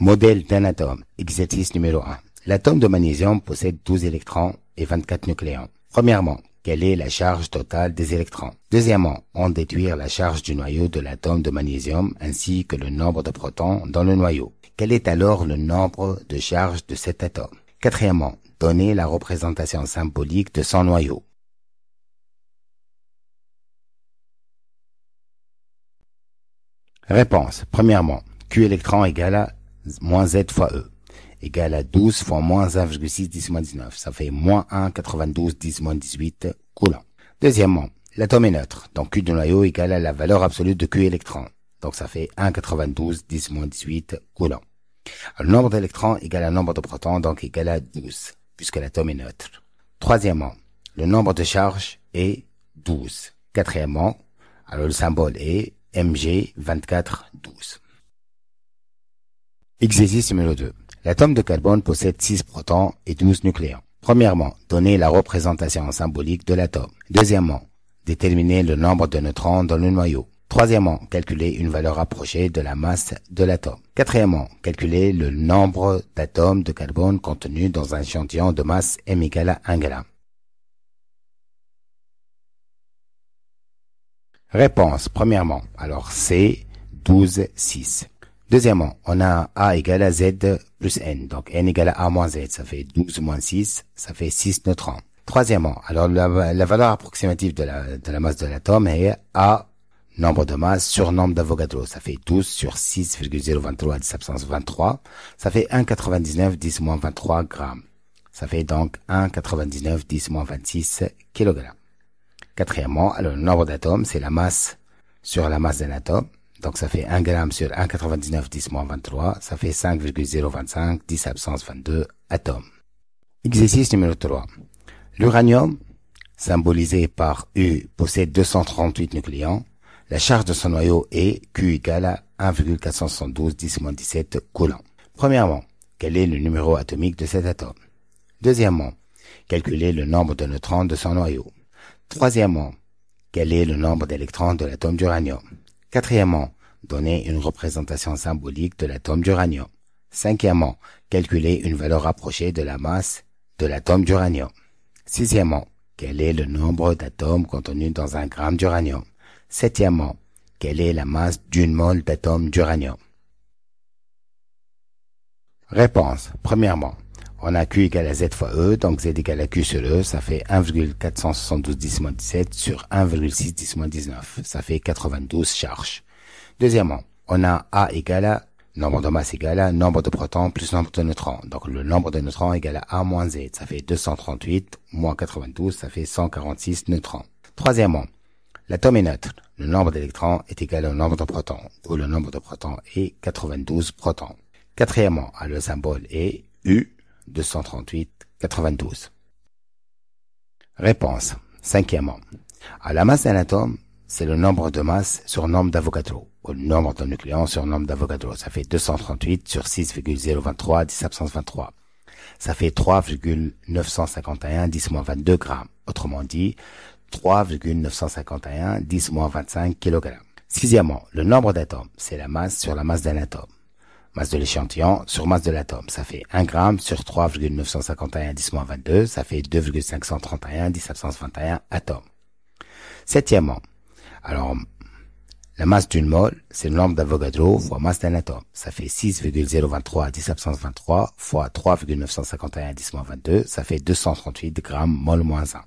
Modèle d'un atome. Exercice numéro 1. L'atome de magnésium possède 12 électrons et 24 nucléons. Premièrement, quelle est la charge totale des électrons? Deuxièmement, on déduire la charge du noyau de l'atome de magnésium ainsi que le nombre de protons dans le noyau. Quel est alors le nombre de charges de cet atome? Quatrièmement, donner la représentation symbolique de son noyau. Réponse. Premièrement, Q électron égale à moins Z fois E, égale à 12 fois moins 1,6 10 moins 19. Ça fait moins 1,92 10 moins 18 coulombs. Deuxièmement, l'atome est neutre, donc Q du noyau égale à la valeur absolue de Q électron. Donc ça fait 1,92 10 moins 18 coulombs. Le nombre d'électrons égale à nombre de protons, donc égal à 12, puisque l'atome est neutre. Troisièmement, le nombre de charges est 12. Quatrièmement, alors le symbole est Mg 2412. Exercice numéro 2. L'atome de carbone possède 6 protons et 12 nucléons. Premièrement, donner la représentation symbolique de l'atome. Deuxièmement, déterminer le nombre de neutrons dans le noyau. Troisièmement, calculer une valeur approchée de la masse de l'atome. Quatrièmement, calculer le nombre d'atomes de carbone contenus dans un échantillon de masse M égale à 1 g. Réponse. Premièrement, alors C, 12, 6. Deuxièmement, on a A égale à Z plus N. Donc N égale à A moins Z. Ça fait 12 moins 6. Ça fait 6 neutrons. Troisièmement, alors la valeur approximative de la masse de l'atome est A, nombre de masse sur nombre d'Avogadro. Ça fait 12 sur 6,023 10 absence 23. Ça fait 1,99 10 moins 23 grammes. Ça fait donc 1,99 10 moins 26 kg. Quatrièmement, alors le nombre d'atomes, c'est la masse sur la masse d'un atome. Donc ça fait 1 gramme sur 1,99 10 moins 23. Ça fait 5,025 10 absence 22 atomes. Exercice numéro 3. L'uranium, symbolisé par U, possède 238 nucléons. La charge de son noyau est Q égale à 1,472 10 moins 17 coulombs. Premièrement, quel est le numéro atomique de cet atome? Deuxièmement, calculer le nombre de neutrons de son noyau. Troisièmement, quel est le nombre d'électrons de l'atome d'uranium? Quatrièmement, donner une représentation symbolique de l'atome d'uranium. Cinquièmement, calculer une valeur approchée de la masse de l'atome d'uranium. Sixièmement, quel est le nombre d'atomes contenus dans un gramme d'uranium? Septièmement, quelle est la masse d'une mole d'atome d'uranium? Réponse. Premièrement, on a Q égale à Z fois E, donc Z égale à Q sur E, ça fait 1,472 10 moins 17 sur 1,6 10 moins 19, ça fait 92 charges. Deuxièmement, on a A égale à nombre de masse égale à nombre de protons plus nombre de neutrons. Donc le nombre de neutrons égale à A moins Z, ça fait 238 moins 92, ça fait 146 neutrons. Troisièmement, l'atome est neutre. Le nombre d'électrons est égal au nombre de protons, où le nombre de protons est 92 protons. Quatrièmement, le symbole est U, 238, 92. Réponse. Cinquièmement, la masse d'un atome, c'est le nombre de masse sur nombre d'Avogadro, ou le nombre de nucléons sur nombre d'Avogadro. Ça fait 238 sur 6,023 10 absence 23. Ça fait 3,951 10 moins 22 grammes. Autrement dit, 3,951 10 moins 25 kg. Sixièmement, le nombre d'atomes, c'est la masse sur la masse d'un atome. Masse de l'échantillon sur masse de l'atome. Ça fait 1 gramme sur 3,951 10 moins 22. Ça fait 2,531 10 absence 21 atomes. Septièmement, alors, la masse d'une mole, c'est le nombre d'Avogadro fois masse d'un atome. Ça fait 6,023 10 absence 23 fois 3,951 10 moins 22. Ça fait 238 grammes mol moins 1.